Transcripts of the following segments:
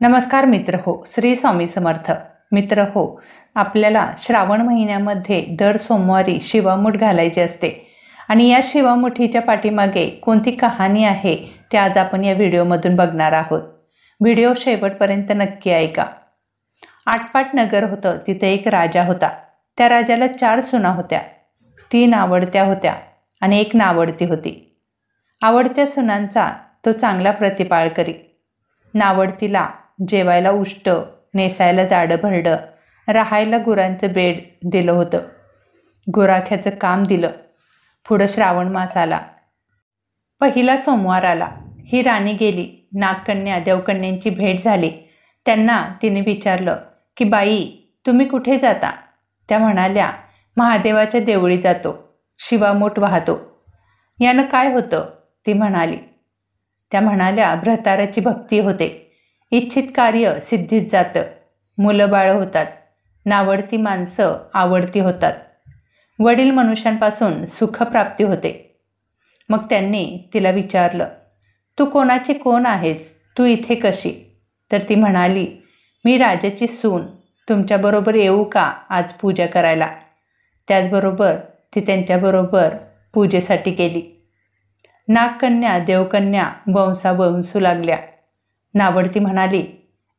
नमस्कार मित्र हो, श्री स्वामी समर्थ. मित्र हो, आपल्याला श्रावण महिन्यामध्ये दर सोमवारी शिवामूठ घालायची असते आणि या शिवामुठीच्या पाठीमागे कोणती कहाणी आहे ते आज आपण या व्हिडिओमधून बघणार आहोत. व्हिडिओ शेवटपर्यंत नक्की ऐका. आटपाट नगर होतं. तिथे एक राजा होता. त्या राजाला 4 सुना होत्या. 3 आवडत्या होत्या आणि 1 नावडती होती. आवडत्या सुनांचा तो चांगला प्रतिपाळ करी. नावडतीला जेवायला उष्ट, नेसायला जाडं भरडं, राहायला गुरांचं बेड दिलं होतं. गुराख्याचं काम दिलं. पुढं श्रावण मास आला. पहिला सोमवार आला. ही राणी गेली. नागकन्या देवकन्यांची भेट झाली. त्यांना तिने विचारलं की बाई, तुम्ही कुठे जाता? त्या म्हणाल्या, महादेवाच्या देवळी जातो, शिवामूठ वाहतो. यानं काय होतं? ती म्हणाली. त्या म्हणाल्या, भ्रताराची भक्ती होते, इच्छित कार्य सिद्धीत जातं, मुलं बाळं होतात, नावडती माणसं आवडती होतात, वडील मनुष्यांपासून सुखप्राप्ती होते. मग त्यांनी तिला विचारलं, तू कोणाची कोण आहेस? तू इथे कशी? तर ती म्हणाली, मी राजाची सून, तुमच्याबरोबर येऊ का आज पूजा करायला? त्याचबरोबर ती त्यांच्याबरोबर पूजेसाठी गेली. नागकन्या देवकन्या वंसावंसू लागल्या. नावडती म्हणाली,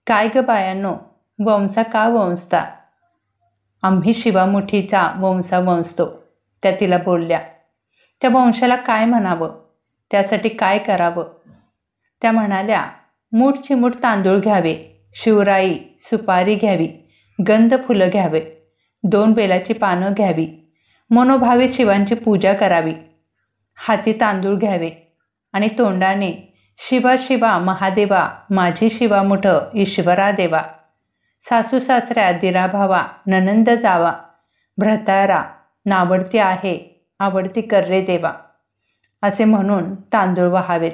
काय ग बायांनो, वंसा का वंसता? आम्ही शिवामुठीचा वंसा वंसतो. त्या तिला बोलल्या. त्या वंशाला काय म्हणावं? त्यासाठी काय करावं? त्या म्हणाल्या, मूठ चिमूठ तांदूळ घ्यावे, शिवराई सुपारी घ्यावी, गंध फुलं घ्यावे, 2 बेलाची पानं घ्यावी, मनोभावे शिवांची पूजा करावी, हाती तांदूळ घ्यावे आणि तोंडाने शिवा शिवा महादेवा, माझी शिवामुठ ईश्वरा देवा, सासू सासऱ्या दिराभावा, ननंद जावा, भ्रतारा नावडती आहे, आवडती कर्रे देवा, असे म्हणून तांदूळ वाहावेत.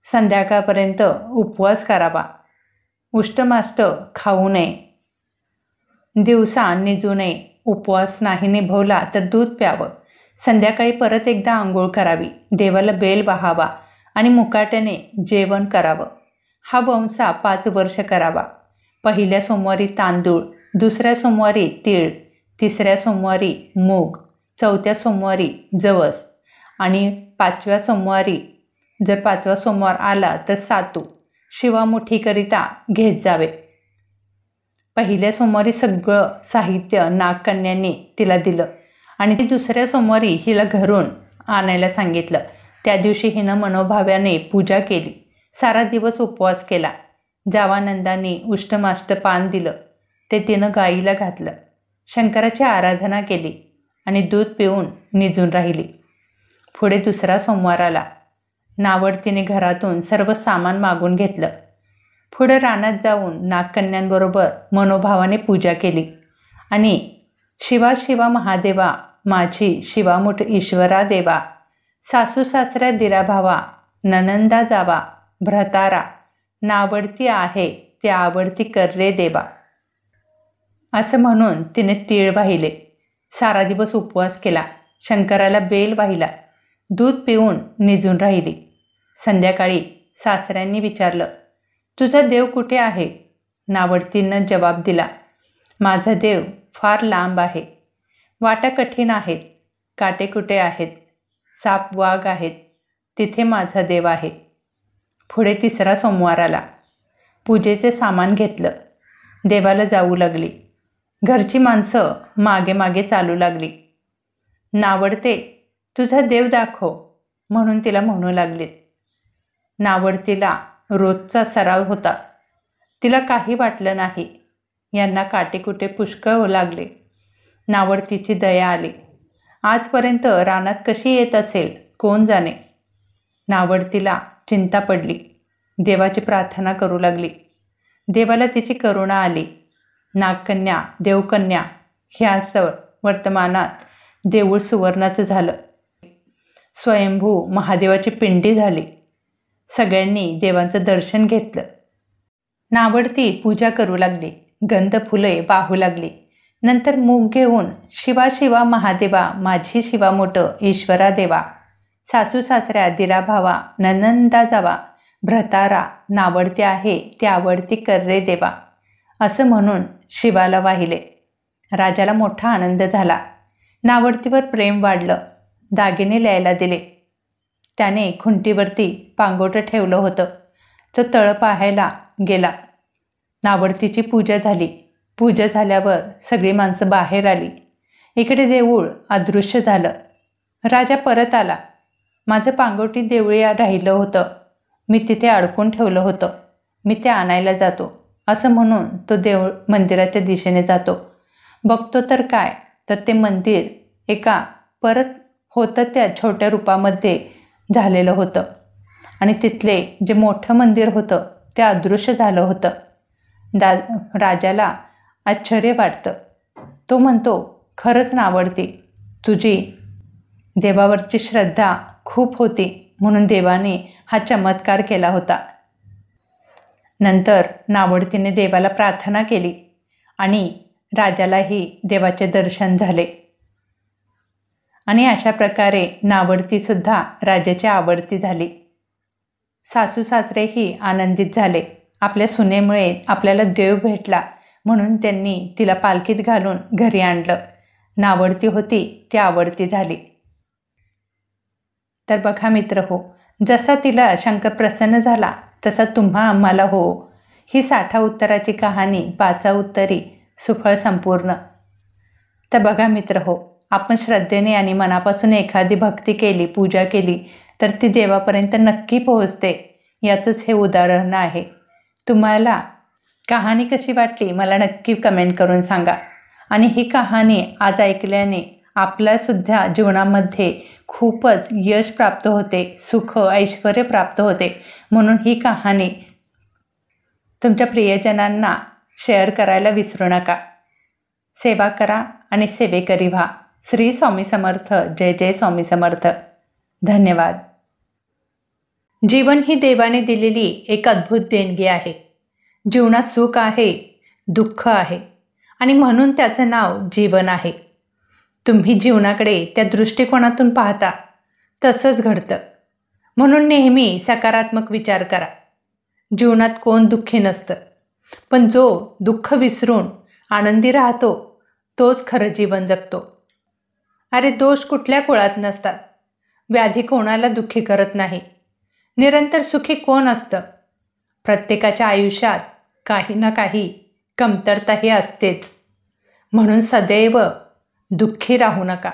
संध्याकाळपर्यंत उपवास करावा. उष्टमाष्ट खाऊ नये. दिवसा निजू नये. उपवास नाही निभवला तर दूध प्यावं. संध्याकाळी परत एकदा आंघोळ करावी. देवाला बेल वाहावा आणि मुकाट्याने जेवण करावं. हा वंसा 5 वर्ष करावा. पहिल्या सोमवारी तांदूळ, दुसऱ्या सोमवारी तीळ, तिसऱ्या सोमवारी मूग, चौथ्या सोमवारी जवस आणि 5व्या सोमवारी, जर 5वा सोमवार आला तर सातू शिवामुठीकरिता घेत जावे. पहिल्या सोमवारी सगळं साहित्य नागकन्यांनी तिला दिलं आणि दुसऱ्या सोमवारी हिला घरून आणायला सांगितलं. त्या दिवशी हिनं मनोभाव्याने पूजा केली. सारा दिवस उपवास केला. जावानंदांनी उष्टमाष्ट पान दिलं, ते तिनं गाईला घातलं. शंकराची आराधना केली आणि दूध पिऊन निजून राहिली. पुढे दुसरा सोमवार आला. नावडतीने घरातून सर्व सामान मागून घेतलं. पुढे रानात जाऊन नागकन्यांबरोबर मनोभावाने पूजा केली आणि शिवा शिवा महादेवा, माझी शिवामुठ ईश्वरा देवा, सासू सासऱ्या दिराभावा, ननंदा जावा, भ्रतारा नावडती आहे, ते आवडती कर्रे देवा, असं म्हणून तिने तीळ वाहिले. सारा दिवस उपवास केला. शंकराला बेल वाहिला. दूध पिऊन निजून राहिली. संध्याकाळी सासऱ्यांनी विचारलं, तुझा देव कुठे आहे? नावडतीनं जवाब दिला, माझा देव फार लांब आहे. वाटा कठीण आहेत, काटेकुटे आहेत, साप वाघ आहेत, तिथे माझा देव आहे. पुढे तिसरा सोमवार आला. पूजेचे सामान घेतलं. देवाला जाऊ लागली. घरची माणसं मागे मागे चालू लागली. नावडते, तुझा देव दाखव, म्हणून तिला म्हणू लागलीत. नावडतीला रोजचा सराव होता. तिला काही वाटलं नाही. यांना काटेकुटे पुष्कळ होऊ लागले. नावडतीची दया आली. आजपर्यंत रानात कशी येत असेल कोण जाणे. नावडतीला चिंता पडली. देवाची प्रार्थना करू लागली. देवाला तिची करुणा आली. नागकन्या देवकन्या ह्यासह वर्तमानात देऊळ सुवर्णाचं झालं. स्वयंभू महादेवाची पिंडी झाली. सगळ्यांनी देवांचं दर्शन घेतलं. नावडती पूजा करू लागली. गंध फुले वाहू लागली. नंतर मूग घेऊन शिवा शिवा महादेवा, माझी शिवामुठ ईश्वरा देवा, सासू सासऱ्या दिराभावा, ननंदा जावा, भ्रतारा नावडती आहे ती आवडती कर रे देवा, असं म्हणून शिवाला वाहिले. राजाला मोठा आनंद झाला. नावडतीवर प्रेम वाढलं. दागिने ल्यायला दिले. त्याने खुंटीवरती पांगोटं ठेवलं होतं. तो तळ पाहायला गेला. नावडतीची पूजा झाली. पूजा झाल्यावर सगळी माणसं बाहेर आली. इकडे देऊळ अदृश्य झालं. राजा परत आला. माझं पांगोटी देवळी राहिलं होतं. मी तिथे अडकून ठेवलं होतं. मी ते आणायला जातो, असं म्हणून तो देऊळ मंदिराच्या दिशेने जातो. बघतो तर काय, तर ते मंदिर एका परत होतं त्या छोट्या रूपामध्ये झालेलं होतं आणि तिथले जे मोठं मंदिर होतं ते अदृश्य झालं होतं. राजाला आश्चर्य वाटतं. तो म्हणतो, खरंच नावडती, तुझी देवावरची श्रद्धा खूप होती म्हणून देवाने हा चमत्कार केला होता. नंतर नावडतीने देवाला प्रार्थना केली आणि राजालाही देवाचे दर्शन झाले. आणि अशा प्रकारे नावडतीसुद्धा राजाची आवडती झाली. सासू सासरेही आनंदित झाले. आपल्या सुनेमुळे आपल्याला देव भेटला म्हणून त्यांनी तिला पालखीत घालून घरी आणलं. नावडती होती ती आवडती झाली. तर बघा मित्र हो, जसा तिला शंकर प्रसन्न झाला तसा तुम्हा आम्हाला हो, ही 60 उत्तराची कहाणी 5 उत्तरी सुफळ संपूर्ण. तर बघा मित्र हो, आपण श्रद्धेने आणि मनापासून एखादी भक्ती केली, पूजा केली तर ती देवापर्यंत नक्की पोहोचते. याचंच हे उदाहरण आहे. तुम्हाला कहाणी कशी वाटली मला नक्की कमेंट करून सांगा. आणि ही कहाणी आज ऐकल्याने आपल्यासुद्धा जीवनामध्ये खूपच यश प्राप्त होते, सुख ऐश्वर प्राप्त होते. म्हणून ही कहाणी तुमच्या प्रियजनांना शेअर करायला विसरू नका. सेवा करा आणि सेवेकरी व्हा. श्री स्वामी समर्थ. जय जय स्वामी समर्थ. धन्यवाद. जीवन ही देवाने दिलेली एक अद्भुत देणगी आहे. जीवनात सुख आहे, दुःख आहे आणि म्हणून त्याचं नाव जीवन आहे. तुम्ही जीवनाकडे त्या दृष्टिकोनातून पाहता तसंच घडतं. म्हणून नेहमी सकारात्मक विचार करा. जीवनात कोण दुःखी नसतं, पण जो दुःख विसरून आनंदी राहतो तोच खरं जीवन जगतो. अरे दोष कुठल्या कुळात नसतात. व्याधी कोणाला दुःखी करत नाही. निरंतर सुखी कोण असतं? प्रत्येकाच्या आयुष्यात काही ना काही कमतरताही असतेच. म्हणून सदैव दुःखी राहू नका.